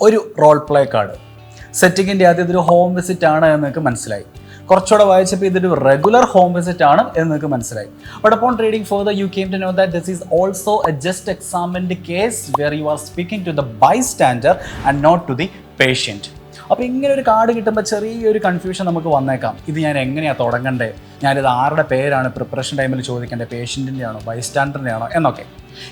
ഒരു role play card. സെറ്റിങ്ങിൻ്റെ ആദ്യം ഇതൊരു ഹോം വിസിറ്റ് ആണ് എന്ന് നിങ്ങൾക്ക് മനസ്സിലായി. കുറച്ചുകൂടെ വായിച്ചപ്പോൾ ഇതൊരു റെഗുലർ ഹോം വിസിറ്റ് ആണ് എന്ന് നിങ്ങൾക്ക് മനസ്സിലായി. But upon reading further you came to know that this is also a just examined case where you are speaking to the bystander and not to the patient. അപ്പോൾ ഇങ്ങനെ ഒരു card കിട്ടുമ്പോൾ ചെറിയൊരു confusion നമുക്ക് വന്നേക്കാം. ഇത് ഞാൻ എങ്ങനെയാണ് തുടങ്ങണ്ടേ, ഞാനിത് ആരുടെ പേരാണ് പ്രിപ്പറേഷൻ ടൈമിൽ ചോദിക്കേണ്ടത്, പേഷ്യൻറ്റിൻ്റെ ആണോ ബൈസ്റ്റാൻഡറിൻ്റെ ആണോ എന്നൊക്കെ.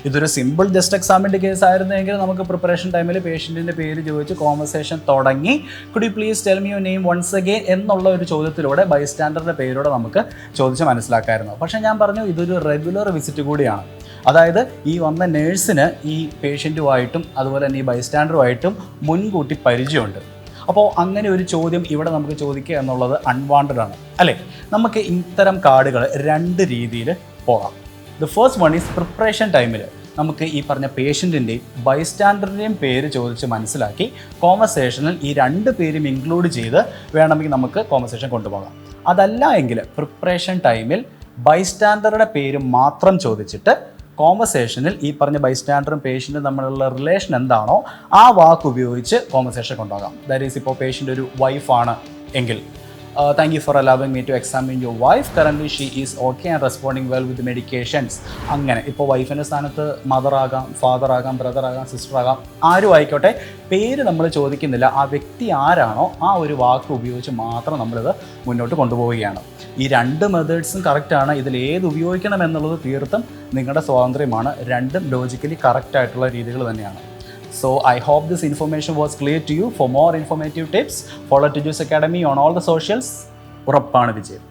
ഇതൊരു സിമ്പിൾ ജസ്റ്റ് എക്സാമിൻ്റെ കേസ് ആയിരുന്നെങ്കിൽ നമുക്ക് പ്രിപ്പറേഷൻ ടൈമിൽ പേഷ്യൻറ്റിൻ്റെ പേര് ചോദിച്ച് കോൺവെർസേഷൻ തുടങ്ങി could you please tell me your name once again എന്നുള്ള ഒരു ചോദ്യത്തിലൂടെ ബൈസ്റ്റാൻഡറിൻ്റെ പേരോടെ നമുക്ക് ചോദിച്ച് മനസ്സിലാക്കാമായിരുന്നു. പക്ഷേ ഞാൻ പറഞ്ഞു ഇതൊരു റെഗുലർ വിസിറ്റ് കൂടിയാണ്. അതായത് ഈ വന്ന നേഴ്സിന് ഈ പേഷ്യൻറ്റുമായിട്ടും അതുപോലെ തന്നെ ഈ ബൈസ്റ്റാൻഡറുമായിട്ടും മുൻകൂട്ടി പരിചയമുണ്ട്. അപ്പോൾ അങ്ങനെ ഒരു ചോദ്യം ഇവിടെ നമുക്ക് ചോദിക്കുക എന്നുള്ളത് അൺവാണ്ടഡ് ആണ് അല്ലേ. നമുക്ക് ഇത്തരം കാർഡുകൾ രണ്ട് രീതിയിൽ പോകാം. The first one is preparation ടൈമിൽ നമുക്ക് ഈ പറഞ്ഞ പേഷ്യൻറ്റിൻ്റെയും ബൈസ്റ്റാൻഡറിൻ്റെയും പേര് ചോദിച്ച് മനസ്സിലാക്കി കോൺവെർസേഷനിൽ ഈ രണ്ട് പേരും ഇൻക്ലൂഡ് ചെയ്ത് വേണമെങ്കിൽ നമുക്ക് കോൺവെർസേഷൻ കൊണ്ടുപോകാം. അതല്ല എങ്കിൽ പ്രിപ്പറേഷൻ ടൈമിൽ ബൈസ്റ്റാൻഡറുടെ പേര് മാത്രം ചോദിച്ചിട്ട് കോൺവെർസേഷനിൽ ഈ പറഞ്ഞ ബൈസ്റ്റാൻഡറും പേഷ്യൻറ്റും തമ്മിലുള്ള റിലേഷൻ എന്താണോ ആ വാക്ക് ഉപയോഗിച്ച് കോൺവെർസേഷൻ കൊണ്ടുപോകാം. ദാറ്റ് ഈസ് ഇപ്പോൾ പേഷ്യൻ്റ് ഒരു വൈഫാണ് എങ്കിൽ thank you for allowing me to examine your wife, currently she is okay and responding well with medications. അങ്ങനെ ഇപ്പോൾ വൈഫിൻ്റെ സ്ഥാനത്ത് മദർ ആകാം, ഫാദർ ആകാം, ബ്രദർ ആകാം, സിസ്റ്റർ ആകാം, ആരും ആയിക്കോട്ടെ, പേര് നമ്മൾ ചോദിക്കുന്നില്ല. ആ വ്യക്തി ആരാണോ ആ ഒരു വാക്ക് ഉപയോഗിച്ച് മാത്രം നമ്മളിത് മുന്നോട്ട് കൊണ്ടുപോവുകയാണ്. ഈ രണ്ട് മെത്തേഡ്സും കറക്റ്റാണ്. ഇതിൽ ഏത് ഉപയോഗിക്കണം എന്നുള്ളത് തീർത്തും നിങ്ങളുടെ സ്വാതന്ത്ര്യമാണ്. രണ്ടും ലോജിക്കലി കറക്റ്റായിട്ടുള്ള രീതികൾ തന്നെയാണ്. So I hope this information was clear to you. For more informative tips, follow Tejas Academy on all the socials. ഉറപ്പാണ് വിജയം.